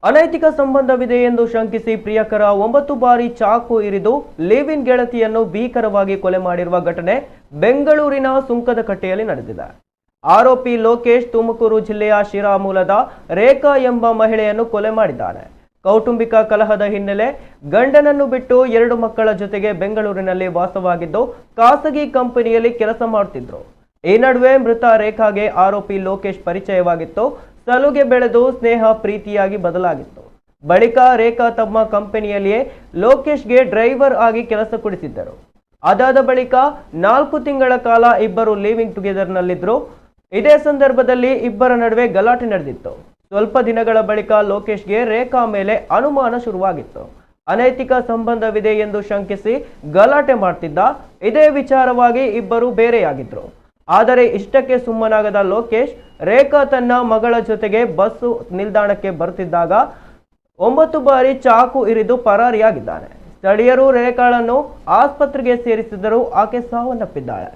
ಅನೈತಿಕ ಸಂಬಂಧವಿದೆ ಎಂದು ಶಂಕಿಸಿ ಪ್ರಿಯಕರ 9 ಬಾರಿ ಚಾಕು ಇರಿದು ಲಿವ್ ಇನ್ ಗೆಳತಿಯನ್ನು ಭೀಕರವಾಗಿ ಕೊಲೆ ಮಾಡಿರುವ ಘಟನೆ ಬೆಂಗಳೂರಿನ ಸುಂಕದಕಟ್ಟೆಯಲ್ಲಿ ನಡೆದಿದೆ. ಆರೋಪಿ ಲೋಕೇಶ್ ತುಮಕೂರು ಜಿಲ್ಲೆಯ ಶಿರಾ ಮೂಲದ ರೇಖಾ ಎಂಬ ಮಹಿಳೆಯನ್ನು ಕೊಲೆ ಮಾಡಿದ್ದಾನೆ. ಕೌಟುಂಬಿಕ ಕಲಹದ ಹಿನ್ನೆಲೆ ಗಂಡನನ್ನು ಬಿಟ್ಟು 2 ಮಕ್ಕಳ ಜೊತೆಗೆ ಬೆಂಗಳೂರಿನಲ್ಲಿ ವಾಸವಾಗಿದ್ದು ಖಾಸಗಿ ಕಂಪನಿಯಲ್ಲಿ ಕೆಲಸ ಮಾಡುತ್ತಿದ್ದರು. ಈ ನಡುವೆ ಮೃತ ರೇಖಾಗೆ ಆರೋಪಿ ಲೋಕೇಶ್ ಪರಿಚಯವಾಗಿತ್ತು. ಸಲುಗೆ ಬೆಳೆದು ಸ್ನೇಹ ಪ್ರೀತಿಯಾಗಿ ಬದಲಾಗಿತ್ತು. ಬಳಿಕ ರೇಖಾ ತಮ್ಮ ಕಂಪನಿಯಲ್ಲಿಯೇ ಲೋಕೇಶ್ಗೆ ಡ್ರೈವರ್ ಆಗಿ ಕೆಲಸ ಕೊಡಿಸಿದ್ದರು. ಅದಾದ ಬಳಿಕ 4 ತಿಂಗಳ ಕಾಲ ಇಬ್ಬರು ಲಿವಿಂಗ್ ಟುಗೆದರ್ನಲ್ಲಿದ್ದರು. ಇದೇ ಸಂದರ್ಭದಲ್ಲಿ ಇಬ್ಬರ ನಡುವೆ ಗಲಾಟೆ ನಡೆದಿತ್ತು. ಸ್ವಲ್ಪ ದಿನಗಳ ಬಳಿಕ ಲೋಕೇಶ್ಗೆ ರೇಖಾ ಮೇಲೆ ಅನುಮಾನ ಶುರುವಾಗಿತ್ತು. ಅನೈತಿಕ ಸಂಬಂಧವಿದೆ ಎಂದು ಶಂಕಿಸಿ ಗಲಾಟೆ ಮಾಡ್ತಿದ್ದ. ಇದೇ ವಿಚಾರವಾಗಿ ಇಬ್ಬರು ಬೇರೆಯಾಗಿದ್ರು. ಆದರೆ ಇಷ್ಟಕ್ಕೆ ಸುಮ್ಮನಾಗದ ಲೋಕೇಶ್ ರೇಖಾ ತನ್ನ ಮಗಳ ಜೊತೆಗೆ ಬಸ್ಸು ನಿಲ್ದಾಣಕ್ಕೆ ಬರುತ್ತಿದ್ದಾಗ 9 ಬಾರಿ ಚಾಕು ಇರಿದು ಪರಾರಿಯಾಗಿದ್ದಾನೆ. ಸ್ಥಳೀಯರು ರೇಖಾಳನ್ನು ಆಸ್ಪತ್ರೆಗೆ ಸೇರಿಸಿದರೂ ಆಕೆ ಸಾವನ್ನಪ್ಪಿದ್ದಾಳೆ.